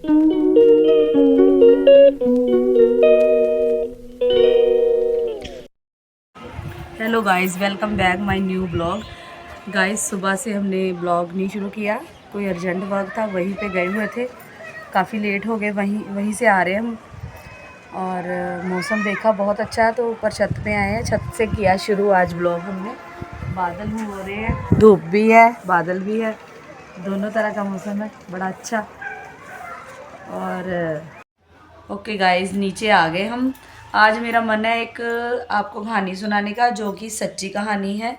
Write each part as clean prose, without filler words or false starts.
Hello guys, welcome back my new blog. Guys, सुबह से हमने ब्लॉग नहीं शुरू किया, कोई अर्जेंट वर्क था, वहीं पे गए हुए थे, काफ़ी लेट हो गए, वहीं से आ रहे हैं हम। और मौसम देखा बहुत अच्छा है तो ऊपर छत पे आए हैं, छत से किया शुरू आज ब्लॉग हमने। बादल भी हो रहे हैं, धूप भी है, बादल भी है, दोनों तरह का मौसम है, बड़ा अच्छा। और ओके गाइस, नीचे आ गए हम। आज मेरा मन है एक आपको कहानी सुनाने का, जो कि सच्ची कहानी है।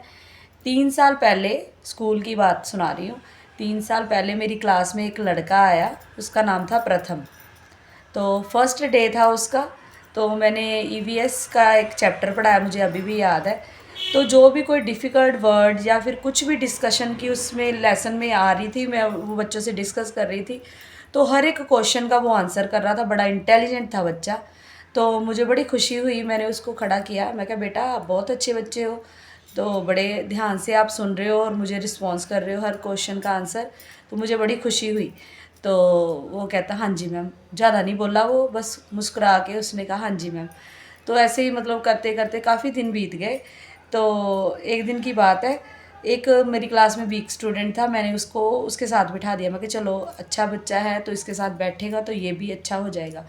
3 साल पहले, स्कूल की बात सुना रही हूँ। 3 साल पहले मेरी क्लास में एक लड़का आया, उसका नाम था प्रथम। तो फर्स्ट डे था उसका। तो मैंने ईवीएस का एक चैप्टर पढ़ाया, मुझे अभी भी याद है। तो जो भी कोई डिफ़िकल्ट वर्ड या फिर कुछ भी डिस्कशन की उसमें लेसन में आ रही थी, मैं वो बच्चों से डिस्कस कर रही थी, तो हर एक क्वेश्चन का वो आंसर कर रहा था। बड़ा इंटेलिजेंट था बच्चा। तो मुझे बड़ी खुशी हुई, मैंने उसको खड़ा किया, मैं कहा बेटा आप बहुत अच्छे बच्चे हो, तो बड़े ध्यान से आप सुन रहे हो और मुझे रिस्पॉन्स कर रहे हो हर क्वेश्चन का आंसर, तो मुझे बड़ी खुशी हुई। तो वो कहता हाँ जी मैम, ज़्यादा नहीं बोला वो, बस मुस्कुरा के उसने कहा हाँ जी मैम। तो ऐसे ही मतलब करते करते काफ़ी दिन बीत गए। तो एक दिन की बात है, एक मेरी क्लास में वीक स्टूडेंट था, मैंने उसको उसके साथ बिठा दिया। मैं कि चलो अच्छा बच्चा है तो इसके साथ बैठेगा तो ये भी अच्छा हो जाएगा।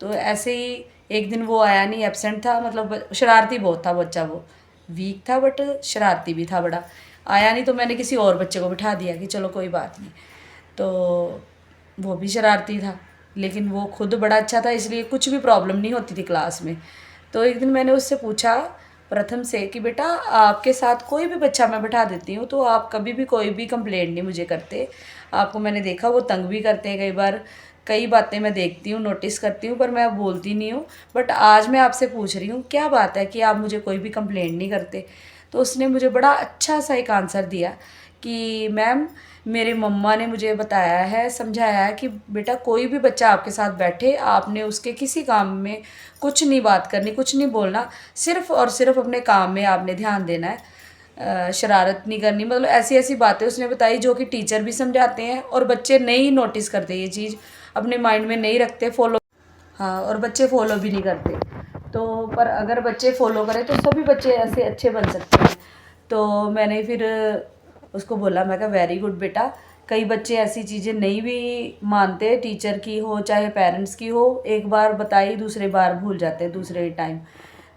तो ऐसे ही एक दिन वो आया नहीं, एब्सेंट था, मतलब शरारती बहुत था बच्चा, वो वीक था बट शरारती भी था बड़ा। आया नहीं तो मैंने किसी और बच्चे को बिठा दिया कि चलो कोई बात नहीं। तो वो भी शरारती था, लेकिन वो खुद बड़ा अच्छा था, इसलिए कुछ भी प्रॉब्लम नहीं होती थी क्लास में। तो एक दिन मैंने उससे पूछा, प्रथम से, कि बेटा आपके साथ कोई भी बच्चा मैं बिठा देती हूँ तो आप कभी भी कोई भी कंप्लेंट नहीं मुझे करते। आपको मैंने देखा वो तंग भी करते हैं कई बार, कई बातें मैं देखती हूँ, नोटिस करती हूँ, पर मैं बोलती नहीं हूँ। बट आज मैं आपसे पूछ रही हूँ क्या बात है कि आप मुझे कोई भी कंप्लेंट नहीं करते। तो उसने मुझे बड़ा अच्छा सा एक आंसर दिया कि मैम, मेरे मम्मा ने मुझे बताया है, समझाया है कि बेटा कोई भी बच्चा आपके साथ बैठे, आपने उसके किसी काम में कुछ नहीं बात करनी, कुछ नहीं बोलना, सिर्फ और सिर्फ अपने काम में आपने ध्यान देना है, शरारत नहीं करनी। मतलब ऐसी ऐसी बातें उसने बताई जो कि टीचर भी समझाते हैं और बच्चे नहीं नोटिस करते, ये चीज़ अपने माइंड में नहीं रखते, फॉलो, हाँ, और बच्चे फॉलो भी नहीं करते। तो पर अगर बच्चे फॉलो करें तो सभी बच्चे ऐसे अच्छे बन सकते हैं। तो मैंने फिर उसको बोला, मैं कहा वेरी गुड बेटा, कई बच्चे ऐसी चीज़ें नहीं भी मानते, टीचर की हो चाहे पेरेंट्स की हो, एक बार बताई दूसरे बार भूल जाते हैं दूसरे टाइम।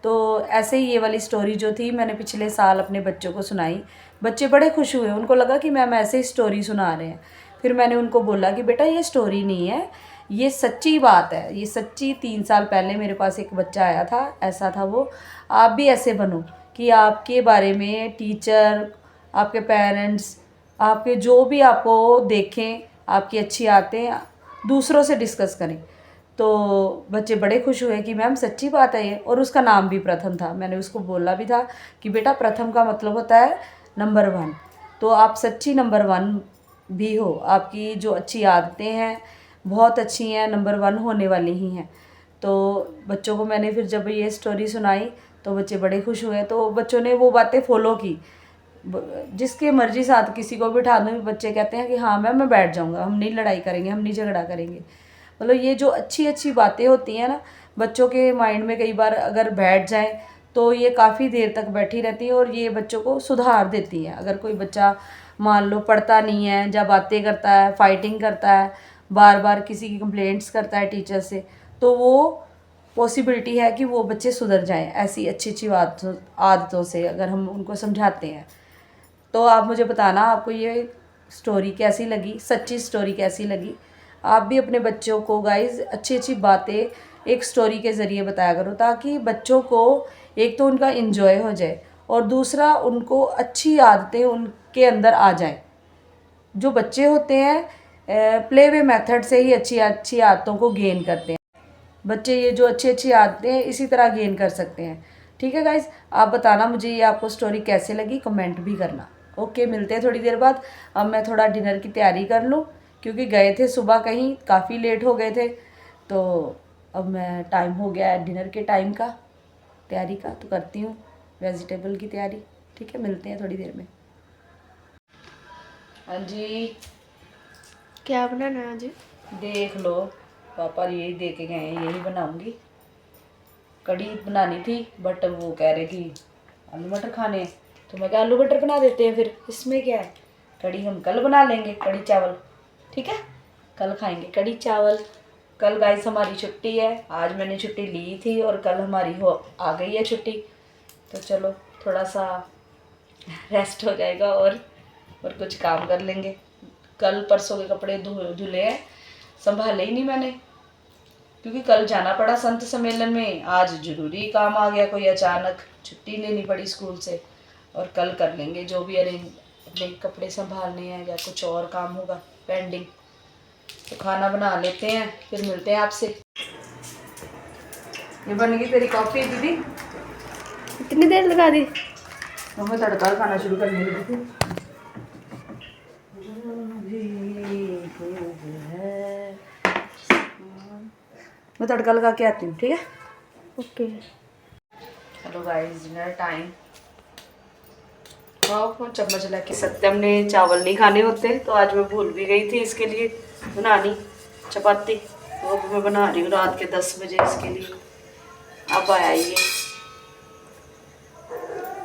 तो ऐसे ही ये वाली स्टोरी जो थी मैंने पिछले साल अपने बच्चों को सुनाई। बच्चे बड़े खुश हुए, उनको लगा कि मैम ऐसे ही स्टोरी सुना रहे हैं। फिर मैंने उनको बोला कि बेटा ये स्टोरी नहीं है, ये सच्ची बात है, ये सच्ची। 3 साल पहले मेरे पास एक बच्चा आया था, ऐसा था वो। आप भी ऐसे बनो कि आपके बारे में टीचर, आपके पेरेंट्स, आपके जो भी आपको देखें, आपकी अच्छी आदतें दूसरों से डिस्कस करें। तो बच्चे बड़े खुश हुए कि मैम सच्ची बात है ये, और उसका नाम भी प्रथम था। मैंने उसको बोला भी था कि बेटा प्रथम का मतलब होता है नंबर 1। तो आप सच्ची नंबर 1 भी हो, आपकी जो अच्छी आदतें हैं बहुत अच्छी हैं, नंबर 1 होने वाली ही हैं। तो बच्चों को मैंने फिर जब ये स्टोरी सुनाई तो बच्चे बड़े खुश हुए, तो बच्चों ने वो बातें फॉलो की। जिसके मर्जी साथ किसी को बिठा दूँ, बच्चे कहते हैं कि हाँ मैम मैं बैठ जाऊँगा, हम नहीं लड़ाई करेंगे, हम नहीं झगड़ा करेंगे। मतलब ये जो अच्छी अच्छी बातें होती हैं ना, बच्चों के माइंड में कई बार अगर बैठ जाएं तो ये काफ़ी देर तक बैठी रहती हैं और ये बच्चों को सुधार देती हैं। अगर कोई बच्चा मान लो पढ़ता नहीं है, या बातें करता है, फाइटिंग करता है, बार बार किसी की कंप्लेंट्स करता है टीचर से, तो वो पॉसिबिलिटी है कि वो बच्चे सुधर जाएं ऐसी अच्छी अच्छी आदतों से, अगर हम उनको समझाते हैं। तो आप मुझे बताना आपको ये स्टोरी कैसी लगी, सच्ची स्टोरी कैसी लगी। आप भी अपने बच्चों को गाइस अच्छी अच्छी बातें एक स्टोरी के ज़रिए बताया करो, ताकि बच्चों को एक तो उनका इन्जॉय हो जाए और दूसरा उनको अच्छी आदतें उनके अंदर आ जाएं। जो बच्चे होते हैं प्ले वे मेथड से ही अच्छी अच्छी आदतों को गेन करते हैं। बच्चे ये जो अच्छी अच्छी आदतें हैं इसी तरह गेन कर सकते हैं। ठीक है गाइस, आप बताना मुझे ये आपको स्टोरी कैसे लगी, कमेंट भी करना। ओके, मिलते हैं थोड़ी देर बाद। अब मैं थोड़ा डिनर की तैयारी कर लूँ, क्योंकि गए थे सुबह कहीं, काफ़ी लेट हो गए थे। तो अब मैं टाइम हो गया है डिनर के टाइम का, तैयारी का, तो करती हूँ वेजिटेबल की तैयारी। ठीक है, मिलते हैं थोड़ी देर में। हाँ जी, क्या बनाना है आज? देख लो, पापा यही दे के गए हैं, यही बनाऊंगी। कढ़ी बनानी थी बट वो कह रहे कि आलू मटर खाने हैं, तो मैं क्या आलू मटर बना देते हैं फिर, इसमें क्या है। कढ़ी हम कल बना लेंगे, कढ़ी चावल, ठीक है, कल खाएंगे कढ़ी चावल। कल गाइस हमारी छुट्टी है, आज मैंने छुट्टी ली थी और कल हमारी आ गई है छुट्टी, तो चलो थोड़ा सा रेस्ट हो जाएगा और कुछ काम कर लेंगे। कल परसों के कपड़े धुले हैं, संभाले ही नहीं मैंने, क्योंकि कल जाना पड़ा संत सम्मेलन में, आज ज़रूरी काम आ गया, कोई अचानक छुट्टी लेनी पड़ी स्कूल से। और कल कर लेंगे जो भी अरेंज, अपने कपड़े संभालने हैं या कुछ और काम होगा पेंडिंग। तो खाना बना लेते हैं, फिर मिलते हैं आपसे। ये बन गई तेरी कॉफ़ी दीदी। कितनी देर लगा दी? तो मैं तड़का खाना शुरू करने लगी थी। मैं तड़का लगा के आती हूँ, ठीक है? Okay. Hello guys, dinner time. हाँ, चम्मच लेके सत्यम ने चावल नहीं खाने होते, तो आज मैं भूल भी गई थी इसके लिए बनानी चपाती, तो अब मैं बना रही हूँ रात के 10 बजे इसके लिए। अब आया ये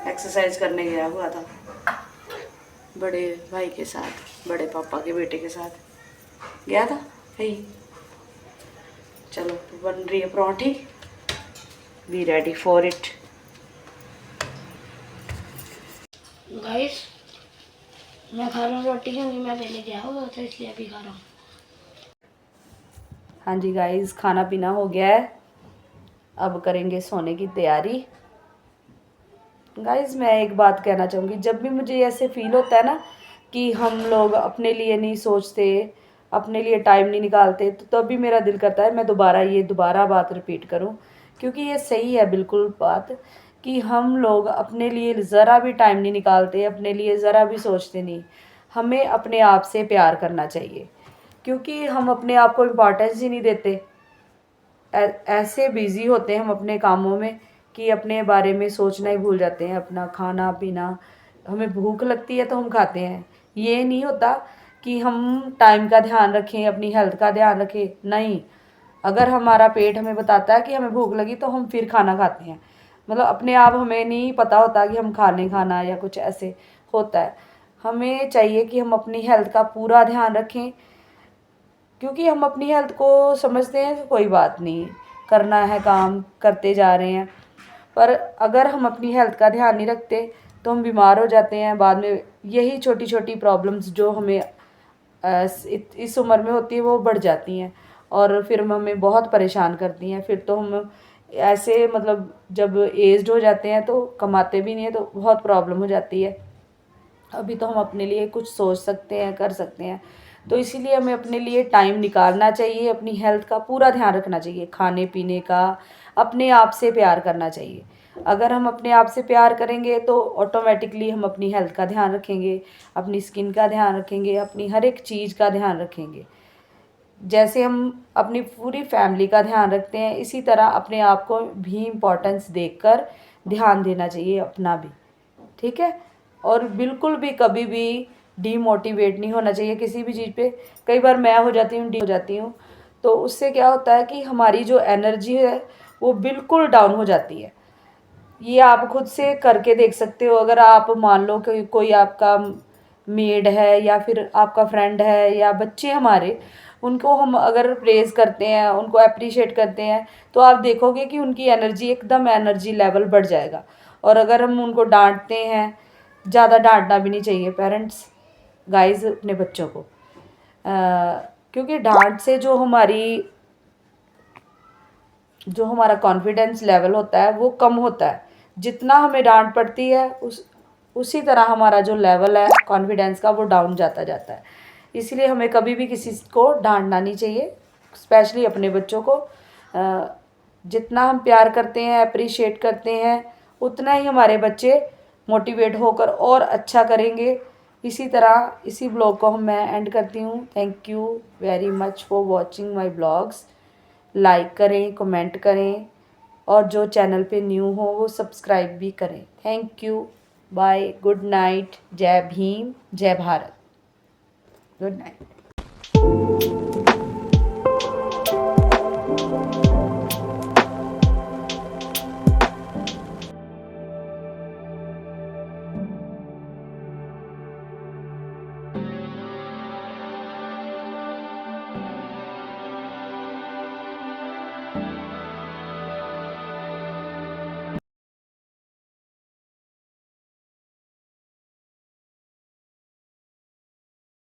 एक्सरसाइज करने गया हुआ था बड़े भाई के साथ, बड़े पापा के बेटे के साथ गया था भाई। चलो, तो बन रही है पराठी, be ready for it. Guys मैं खा रहा हूँ रोटी, क्योंकि मैं पहले गया हुआ था इसलिए अभी खा रहा हूँ। हाँ जी गाइस, खाना पीना हो गया है, अब करेंगे सोने की तैयारी। गाइस मैं एक बात कहना चाहूँगी, जब भी मुझे ऐसे फील होता है ना कि हम लोग अपने लिए नहीं सोचते, अपने लिए टाइम नहीं निकालते, तो तब भी मेरा दिल करता है मैं दोबारा बात रिपीट करूँ, क्योंकि ये सही है बिल्कुल बात, कि हम लोग अपने लिए ज़रा भी टाइम नहीं निकालते, अपने लिए ज़रा भी सोचते नहीं। हमें अपने आप से प्यार करना चाहिए, क्योंकि हम अपने आप को इम्पोर्टेंस ही नहीं देते। ऐसे बिज़ी होते हैं हम अपने कामों में कि अपने बारे में सोचना ही भूल जाते हैं, अपना खाना पीना। हमें भूख लगती है तो हम खाते हैं, ये नहीं होता कि हम टाइम का ध्यान रखें, अपनी हेल्थ का ध्यान रखें। नहीं, अगर हमारा पेट हमें बताता है कि हमें भूख लगी तो हम फिर खाना खाते हैं, मतलब अपने आप हमें नहीं पता होता कि हम खाना या कुछ ऐसे होता है। हमें चाहिए कि हम अपनी हेल्थ का पूरा ध्यान रखें, क्योंकि हम अपनी हेल्थ को समझते हैं कि कोई बात नहीं, करना है काम करते जा रहे हैं, पर अगर हम अपनी हेल्थ का ध्यान नहीं रखते तो हम बीमार हो जाते हैं बाद में। यही छोटी छोटी प्रॉब्लम्स जो हमें इस उम्र में होती है वो बढ़ जाती हैं और फिर हमें बहुत परेशान करती हैं। फिर तो हम ऐसे, मतलब जब एज्ड हो जाते हैं तो कमाते भी नहीं है, तो बहुत प्रॉब्लम हो जाती है। अभी तो हम अपने लिए कुछ सोच सकते हैं, कर सकते हैं, तो इसीलिए हमें अपने लिए टाइम निकालना चाहिए, अपनी हेल्थ का पूरा ध्यान रखना चाहिए, खाने पीने का, अपने आप से प्यार करना चाहिए। अगर हम अपने आप से प्यार करेंगे तो ऑटोमेटिकली हम अपनी हेल्थ का ध्यान रखेंगे, अपनी स्किन का ध्यान रखेंगे, अपनी हर एक चीज़ का ध्यान रखेंगे। जैसे हम अपनी पूरी फैमिली का ध्यान रखते हैं, इसी तरह अपने आप को भी इम्पोर्टेंस देकर ध्यान देना चाहिए अपना भी, ठीक है। और बिल्कुल भी कभी भी डीमोटिवेट नहीं होना चाहिए किसी भी चीज़ पे। कई बार मैं हो जाती हूँ, तो उससे क्या होता है कि हमारी जो एनर्जी है वो बिल्कुल डाउन हो जाती है। ये आप खुद से करके देख सकते हो। अगर आप मान लो कि कोई आपका मेड है या फिर आपका फ्रेंड है या बच्चे हमारे, उनको हम अगर प्रेज़ करते हैं, उनको अप्रिशिएट करते हैं, तो आप देखोगे कि उनकी एनर्जी एकदम एनर्जी लेवल बढ़ जाएगा। और अगर हम उनको डांटते हैं, ज़्यादा डांटना भी नहीं चाहिए पेरेंट्स गाइस अपने बच्चों को, क्योंकि डांट से जो हमारा कॉन्फिडेंस लेवल होता है वो कम होता है। जितना हमें डांट पड़ती है उसी तरह हमारा जो लेवल है कॉन्फिडेंस का वो डाउन जाता जाता है। इसलिए हमें कभी भी किसी को डांटना नहीं चाहिए, स्पेशली अपने बच्चों को। जितना हम प्यार करते हैं, अप्रिशिएट करते हैं, उतना ही हमारे बच्चे मोटिवेट होकर और अच्छा करेंगे। इसी तरह इसी ब्लॉग को मैं एंड करती हूँ। Thank you very much for watching my blogs. Like करें, कमेंट करें, और जो चैनल पे न्यू हो वो सब्सक्राइब भी करें। Thank you, bye, good night, जय भीम, जय भारत, गुड नाइट।